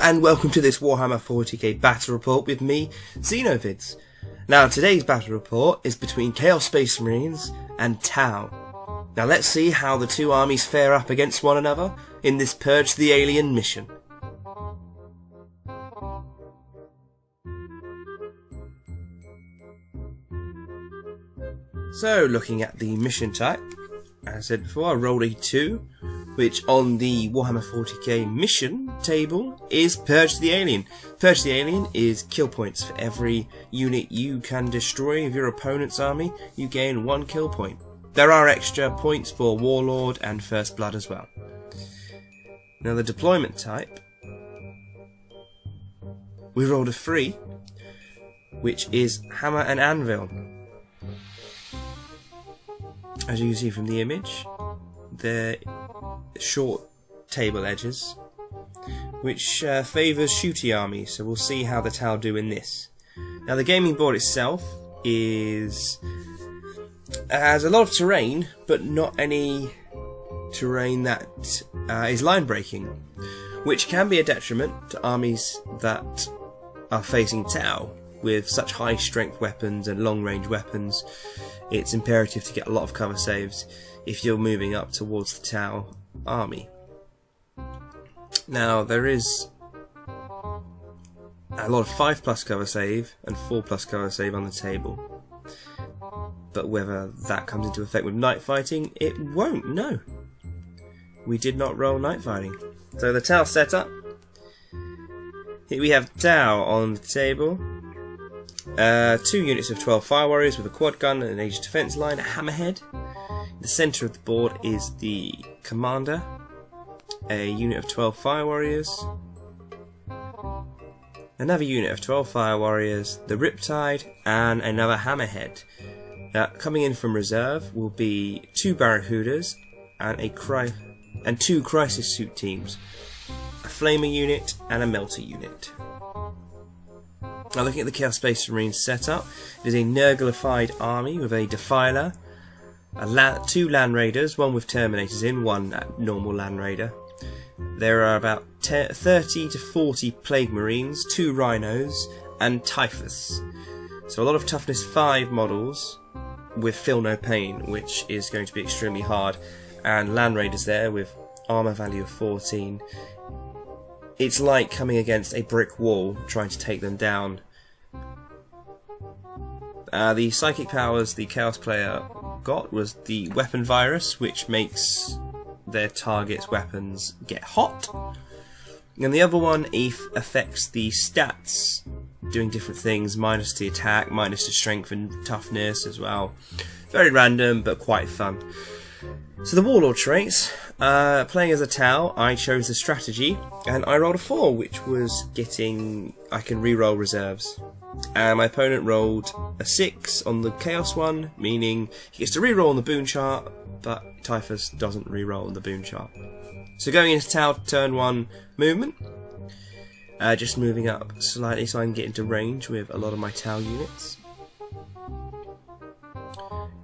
and welcome to this Warhammer 40k battle report with me, Xenovids. Now today's battle report is between Chaos Space Marines and Tau. Now let's see how the two armies fare up against one another in this Purge the Alien mission. So looking at the mission type, as I said before, I rolled a 2, which on the Warhammer 40k mission table is Purge the Alien. Purge the Alien is kill points. For every unit you can destroy of your opponent's army, you gain 1 kill point. There are extra points for Warlord and First Blood as well. Now the deployment type, we rolled a 3, which is Hammer and Anvil. As you can see from the image, they're short table edges, which favours shooty armies, so we'll see how the Tau do in this. Now the gaming board itself has a lot of terrain, but not any terrain that is line breaking, which can be a detriment to armies that are facing Tau. With such high strength weapons and long range weapons, it's imperative to get a lot of cover saves if you're moving up towards the Tau army. Now there is a lot of 5+ cover save and 4+ cover save on the table, but whether that comes into effect with night fighting, it won't. No, we did not roll night fighting. So the Tau setup, here we have Tau on the table. 2 units of 12 fire warriors with a quad gun and an aegis defense line, a hammerhead. In the centre of the board is the commander, a unit of 12 fire warriors, another unit of 12 fire warriors, the riptide, and another hammerhead. Coming in from reserve will be 2 barracudas and 2 crisis suit teams, a flamer unit and a melter unit. Now looking at the Chaos Space Marines setup, it is a Nurgle army with a Defiler, 2 Land Raiders, one with Terminators in, one normal Land Raider. There are about 30 to 40 Plague Marines, 2 Rhinos, and Typhus. So a lot of Toughness 5 models with Feel No Pain, which is going to be extremely hard, and Land Raiders there with armour value of 14. It's like coming against a brick wall, trying to take them down. The psychic powers the Chaos player got was the Weapon Virus, which makes their target's weapons get hot. And the other one affects the stats, doing different things, minus to attack, minus to strength and toughness as well. Very random, but quite fun. So the Warlord traits, playing as a Tau, I chose the strategy, and I rolled a 4, which was I can re-roll reserves. And my opponent rolled a 6 on the Chaos one, meaning he gets to re-roll on the boon chart, but Typhus doesn't re-roll on the boon chart. So going into Tau turn 1 movement, just moving up slightly so I can get into range with a lot of my Tau units.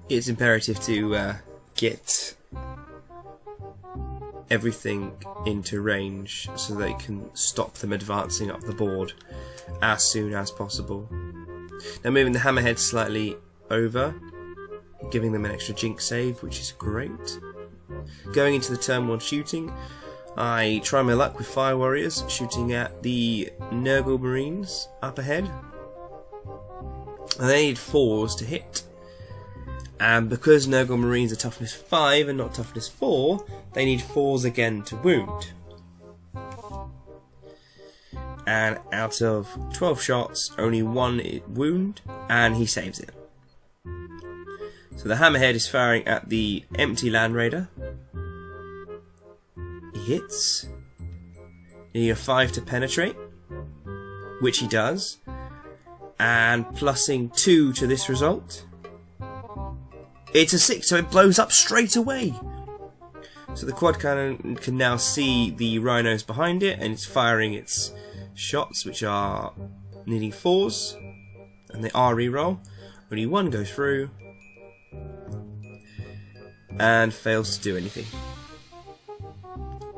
It's imperative to get everything into range so they can stop them advancing up the board as soon as possible. Now moving the hammerhead slightly over, giving them an extra jinx save, which is great. Going into the turn 1 shooting, I try my luck with fire warriors, shooting at the Nurgle Marines up ahead. And they need 4s to hit. And because Nurgle Marines are toughness 5 and not toughness 4, they need 4s again to wound. And out of 12 shots, only 1 wound, and he saves it. So the hammerhead is firing at the empty Land Raider. He hits. You need a 5 to penetrate, which he does, and plussing 2 to this result. It's a 6, so it blows up straight away. So the quad cannon can now see the rhinos behind it, and it's firing its shots, which are needing 4s, and they are reroll. Only 1 goes through, and fails to do anything.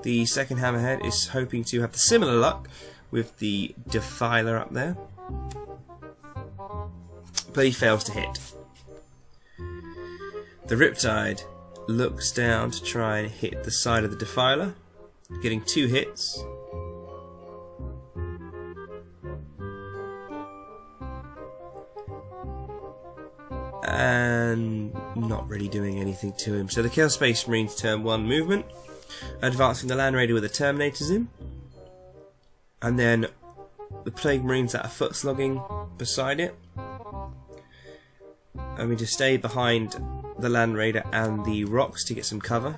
The second hammerhead is hoping to have the similar luck with the Defiler up there, but he fails to hit. The Riptide looks down to try and hit the side of the Defiler, getting 2 hits. And not really doing anything to him. So the Chaos Space Marines turn 1 movement, advancing the Land Raider with the Terminators in, and then the Plague Marines that are foot slogging beside it. I mean, to stay behind the Land Raider and the rocks to get some cover.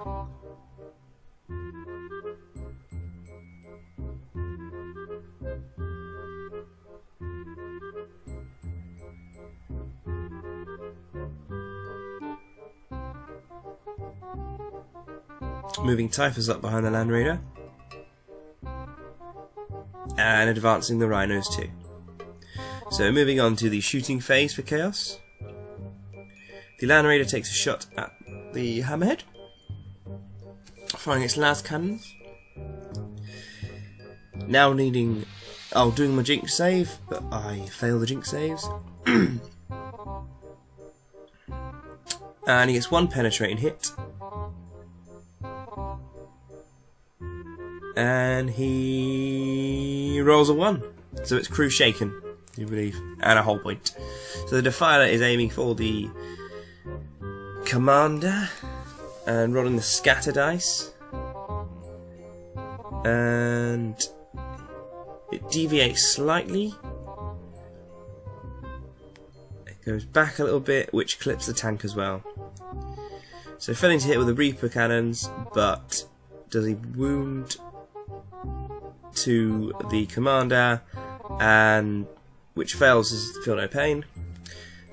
Moving Typhus up behind the Land Raider, and advancing the Rhinos too. So moving on to the shooting phase for Chaos. The Land Raider takes a shot at the Hammerhead, firing its las cannons. Now needing... doing my Jinx save, but I fail the Jinx saves. And he gets 1 penetrating hit. And he rolls a 1. So it's crew shaken, you believe, and a whole point. So the Defiler is aiming for the Commander and rolling the scatter dice. And it deviates slightly. It goes back a little bit, which clips the tank as well. So failing to hit with the Reaper cannons, but does he wound to the Commander, and which fails as feel no pain.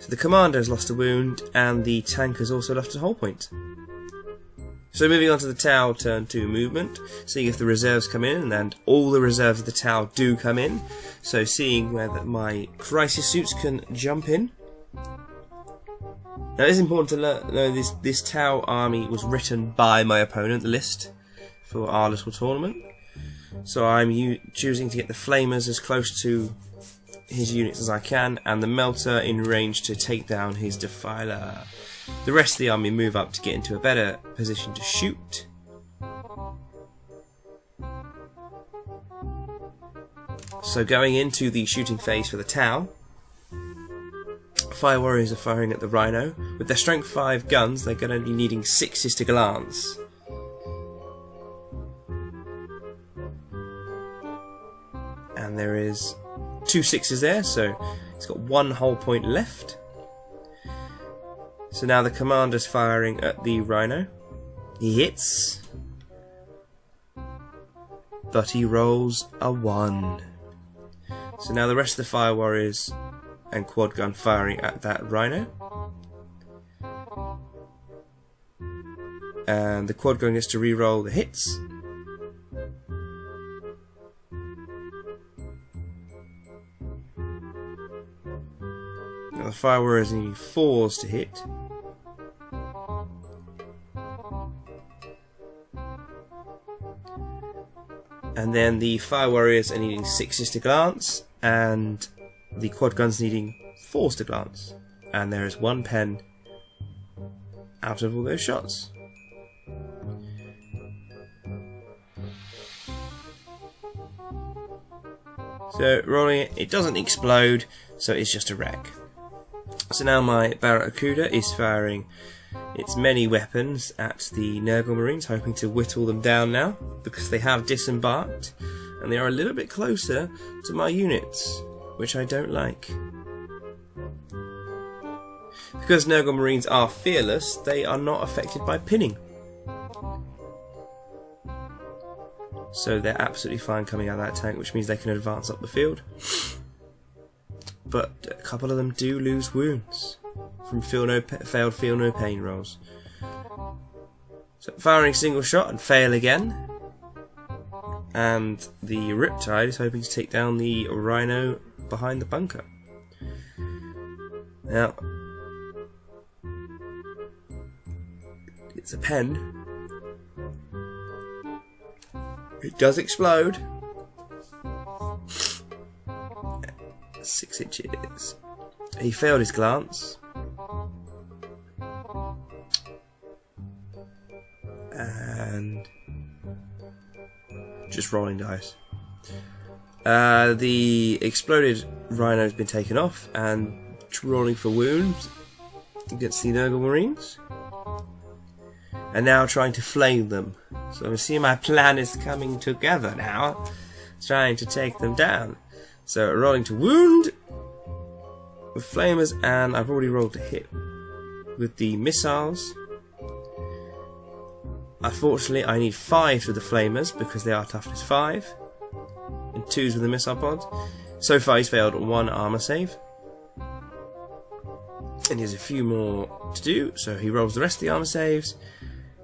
So the Commander has lost a wound, and the tank has also lost a whole point. So moving on to the Tau, turn 2 movement, seeing if the reserves come in, and all the reserves of the Tau do come in. So seeing whether my crisis suits can jump in. Now it's important to know this Tau army was written by my opponent, the list, for our little tournament. So I'm choosing to get the Flamers as close to his units as I can, and the Melter in range to take down his Defiler. The rest of the army move up to get into a better position to shoot. So going into the shooting phase for the Tau, Fire Warriors are firing at the Rhino. With their strength 5 guns, they're going to be needing 6s to glance. And there is 2 6s there, so it's got 1 whole point left. So now the Commander's firing at the Rhino. He hits, but he rolls a 1. So now the rest of the Fire Warriors and Quad Gun firing at that Rhino. And the Quad Gun gets to re-roll the hits. Now the Fire Warriors need 4s to hit. And then the Fire Warriors are needing 6s to glance, and the Quad Guns needing 4s to glance. And there is 1 pen out of all those shots. So rolling it, it doesn't explode, so it's just a wreck. So now my Barracuda is firing its many weapons at the Nurgle Marines, hoping to whittle them down now, because they have disembarked, and they are a little bit closer to my units, which I don't like. Because Nurgle Marines are fearless, they are not affected by pinning. So they're absolutely fine coming out of that tank, which means they can advance up the field. But a couple of them do lose wounds from failed feel no pain rolls. So firing single shot and fail again. And the Riptide is hoping to take down the Rhino behind the bunker. Now, it's a pen. It does explode. 6 inches. He failed his glance. And just rolling dice. The exploded rhino has been taken off and rolling for wounds against the Nurgle Marines. And now trying to flame them. So I see my plan is coming together now. Trying to take them down. So rolling to wound with flamers, and I've already rolled to hit with the missiles. Unfortunately, I need 5 with the flamers because they are toughness 5, and 2s with the missile pods. So far, he's failed 1 armor save, and he has a few more to do. So he rolls the rest of the armor saves.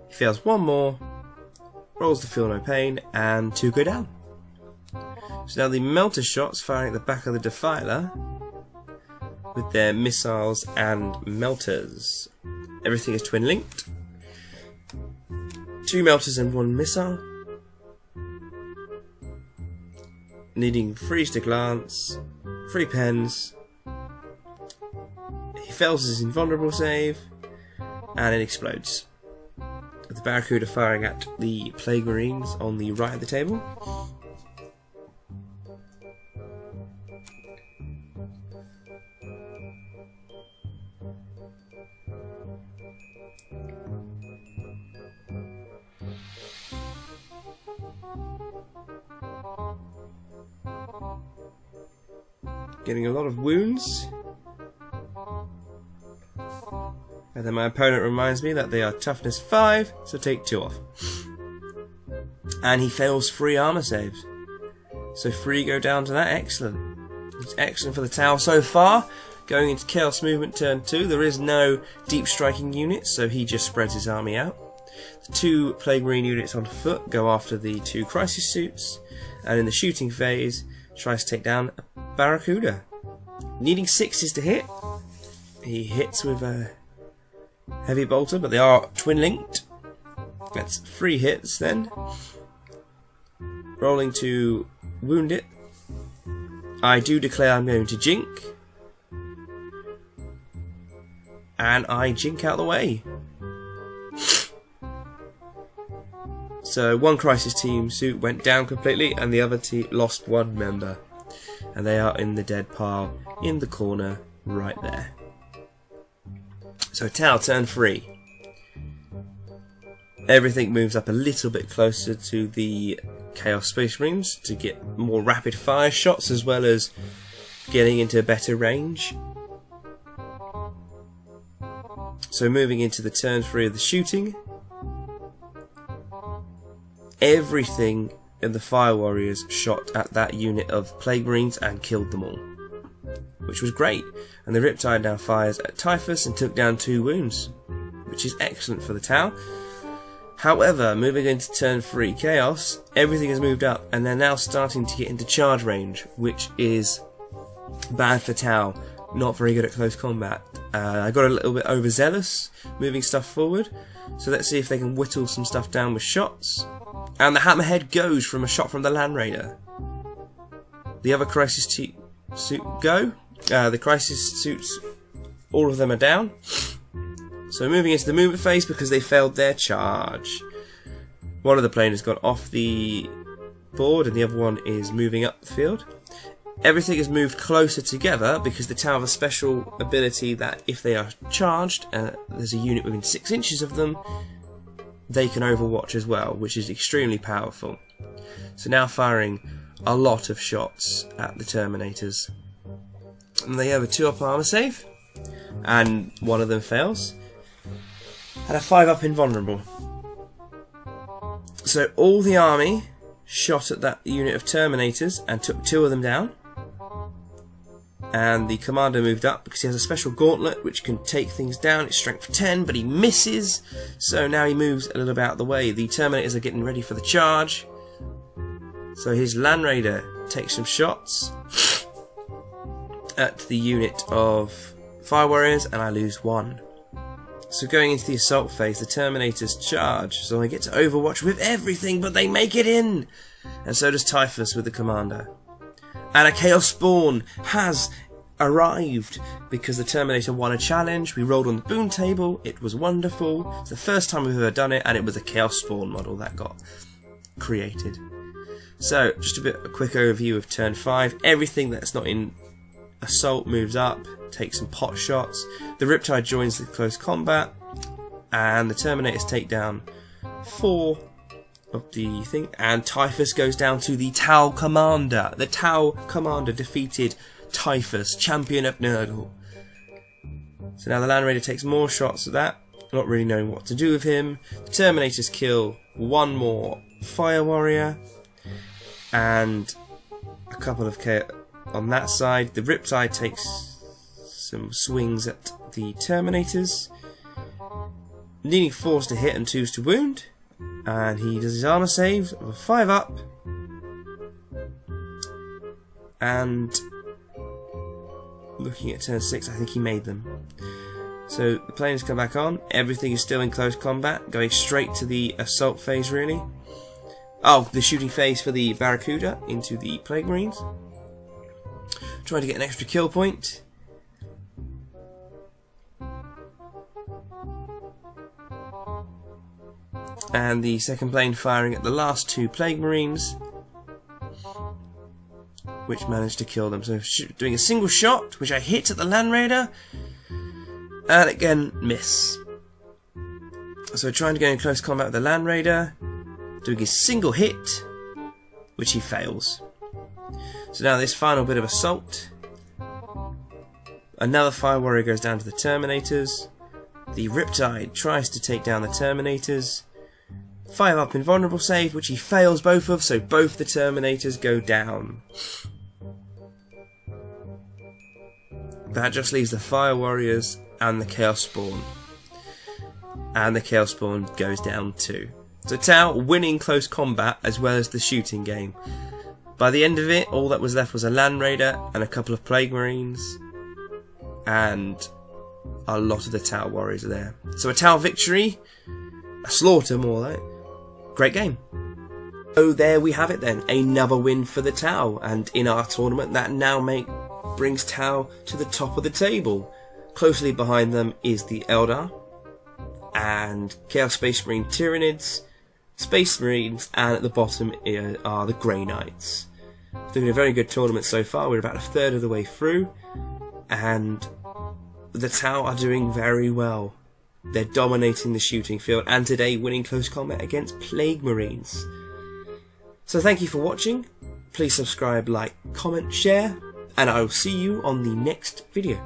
He fails 1 more, rolls to feel no pain, and 2 go down. So now the melter shots firing at the back of the defiler with their missiles and melters. Everything is twin linked. 2 melters and 1 missile. Needing freeze to glance, 3 pens. He fails his invulnerable save, and it explodes. The Barracuda firing at the Plague Marines on the right of the table. Getting a lot of wounds. And then my opponent reminds me that they are toughness 5, so take 2 off. And he fails 3 armor saves. So 3 go down to that. Excellent. It's excellent for the Tau so far. Going into Chaos Movement turn 2, there is no deep striking units, so he just spreads his army out. The 2 Plague Marine units on foot go after the 2 Crisis Suits, and in the shooting phase, tries to take down a Barracuda. Needing 6s to hit. He hits with a heavy bolter, but they are twin linked. That's 3 hits then. Rolling to wound it. I do declare I'm going to jink. And I jink out the way. So 1 Crisis Team suit went down completely, and the other team lost 1 member. And they are in the dead pile in the corner right there. So Tau turn 3. Everything moves up a little bit closer to the Chaos Space Marines to get more rapid fire shots, as well as getting into better range. So moving into the turn 3 of the shooting. Everything in the Fire Warriors shot at that unit of Plague Marines and killed them all, which was great. And the Riptide now fires at Typhus and took down 2 wounds, which is excellent for the Tau. However, moving into turn 3 Chaos, everything has moved up, and they're now starting to get into charge range, which is bad for Tau. Not very good at close combat. I got a little bit overzealous moving stuff forward, so let's see if they can whittle some stuff down with shots. And the Hammerhead goes from a shot from the Land Raider. The other Crisis suit go. The Crisis suits, all of them are down. So moving into the movement phase because they failed their charge. One of the planers got off the board and the other one is moving up the field. Everything is moved closer together because the Tau have a special ability that if they are charged, there's a unit within 6 inches of them, they can overwatch as well, which is extremely powerful. So now firing a lot of shots at the Terminators. And they have a 2-up armor save, and one of them fails. And a 5-up invulnerable. So all the army shot at that unit of Terminators and took 2 of them down. And the commander moved up because he has a special gauntlet which can take things down. It's strength 10, but he misses. So now he moves a little bit out of the way. The Terminators are getting ready for the charge. So his Land Raider takes some shots at the unit of Fire Warriors, and I lose 1. So going into the assault phase, the Terminators charge. So I get to overwatch with everything, but they make it in. And so does Typhus with the commander. And a Chaos Spawn has arrived because the Terminator won a challenge. We rolled on the boon table, it was wonderful. It's the first time we've ever done it, and it was a Chaos Spawn model that got created. So, just a quick overview of turn 5. Everything that's not in assault moves up, takes some pot shots. The Riptide joins the close combat, and the Terminators take down 4 of the thing, and Typhus goes down to the Tau Commander. The Tau Commander defeated Typhus, champion of Nurgle. So now the Land Raider takes more shots at that, not really knowing what to do with him. The Terminators kill one more Fire Warrior, and a couple of on that side. The Riptide takes some swings at the Terminators, needing 4s to hit and 2s to wound, and he does his armor save of a 5 up, and looking at turn 6, I think he made them. So the planes come back on, everything is still in close combat, going straight to the assault phase really. Oh, the shooting phase for the Barracuda into the Plague Marines. Trying to get an extra kill point. And the second plane firing at the last 2 Plague Marines, which managed to kill them. So doing a single shot, which I hit at the Land Raider, and again miss. So trying to go in close combat with the Land Raider, doing a single hit, which he fails. So now this final bit of assault, another Fire Warrior goes down to the Terminators. The Riptide tries to take down the Terminators. 5 up invulnerable save, which he fails both of, so both the Terminators go down. That just leaves the Fire Warriors and the Chaos Spawn. And the Chaos Spawn goes down too. So Tau winning close combat as well as the shooting game. By the end of it, all that was left was a Land Raider and a couple of Plague Marines. And a lot of the Tau Warriors are there. So a Tau victory, a slaughter more like. Great game. So there we have it then, another win for the Tau, and in our tournament that now brings Tau to the top of the table. Closely behind them is the Eldar, and Chaos Space Marine Tyranids, Space Marines, and at the bottom are the Grey Knights. Doing a very good tournament so far. We're about a third of the way through, and the Tau are doing very well. They're dominating the shooting field, and today winning close combat against Plague Marines. So thank you for watching. Please subscribe, like, comment, share, and I will see you on the next video.